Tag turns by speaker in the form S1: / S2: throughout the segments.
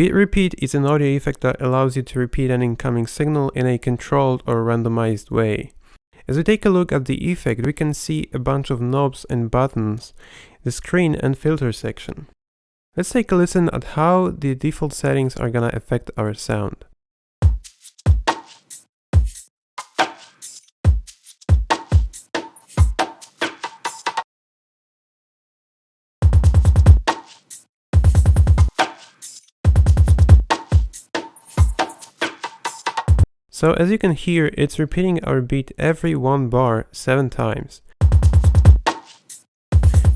S1: Beat repeat is an audio effect that allows you to repeat an incoming signal in a controlled or randomized way. As we take a look at the effect, we can see a bunch of knobs and buttons, the screen and filter section. Let's take a listen at how the default settings are gonna affect our sound. So as you can hear, it's repeating our beat every 1 bar 7 times.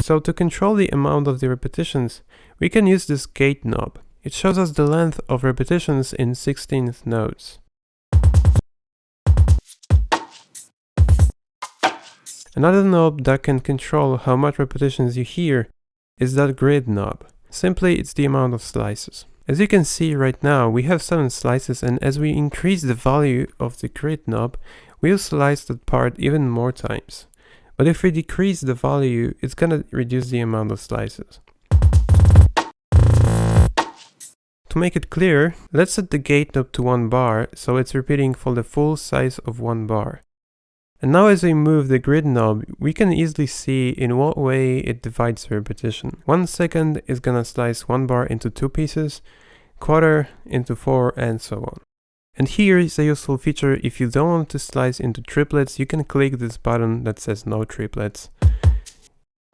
S1: So to control the amount of the repetitions, we can use this gate knob. It shows us the length of repetitions in 16th notes. Another knob that can control how much repetitions you hear is that grid knob. Simply, it's the amount of slices. As you can see right now, we have 7 slices, and as we increase the value of the grid knob, we'll slice that part even more times. But if we decrease the value, it's gonna reduce the amount of slices. To make it clear, let's set the gate knob to 1 bar, so it's repeating for the full size of 1 bar. And now as we move the grid knob, we can easily see in what way it divides the repetition. 1 second is gonna slice 1 bar into 2 pieces, quarter into 4, and so on. And here is a useful feature: if you don't want to slice into triplets, you can click this button that says no triplets.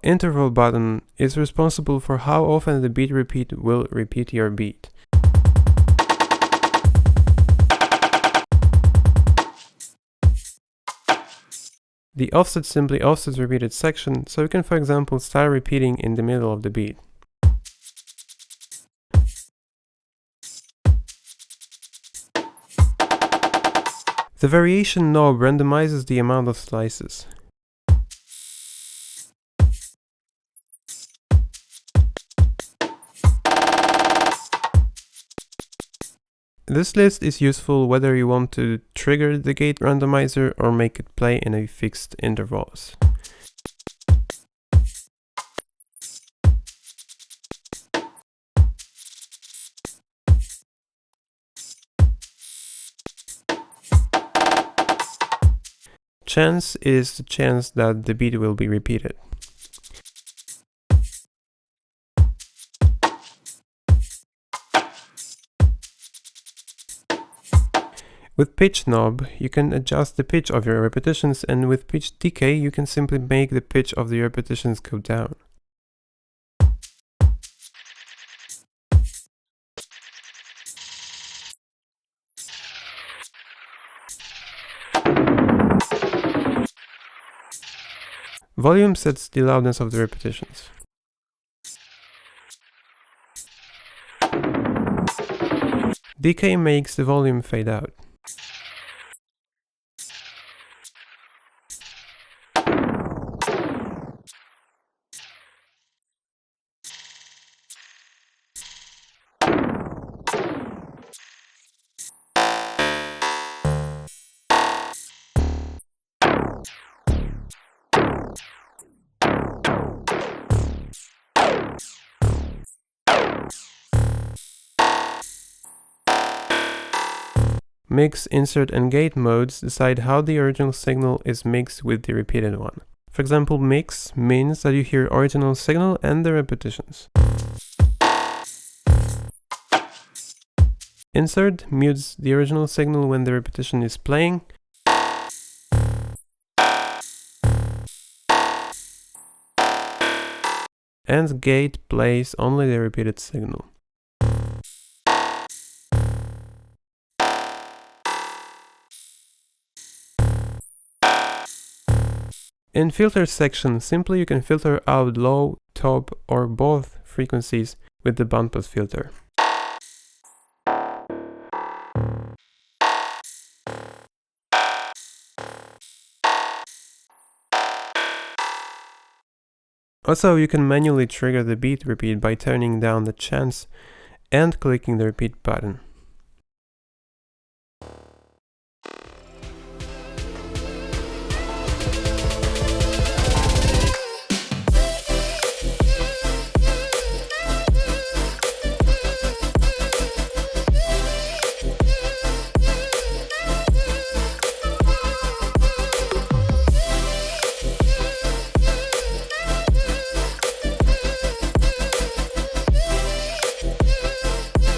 S1: Interval button is responsible for how often the beat repeat will repeat your beat. The offset simply offsets repeated section, so you can, for example, start repeating in the middle of the beat. The variation knob randomizes the amount of slices. This list is useful whether you want to trigger the gate randomizer or make it play in a fixed intervals. Chance is the chance that the beat will be repeated. With pitch knob, you can adjust the pitch of your repetitions, and with pitch decay, you can simply make the pitch of the repetitions go down. Volume sets the loudness of the repetitions. Decay makes the volume fade out. Mix, insert, and gate modes decide how the original signal is mixed with the repeated one. For example, mix means that you hear original signal and the repetitions. Insert mutes the original signal when the repetition is playing. And gate plays only the repeated signal. In filter section, simply you can filter out low, top, or both frequencies with the bandpass filter. Also, you can manually trigger the beat repeat by turning down the chance and clicking the repeat button.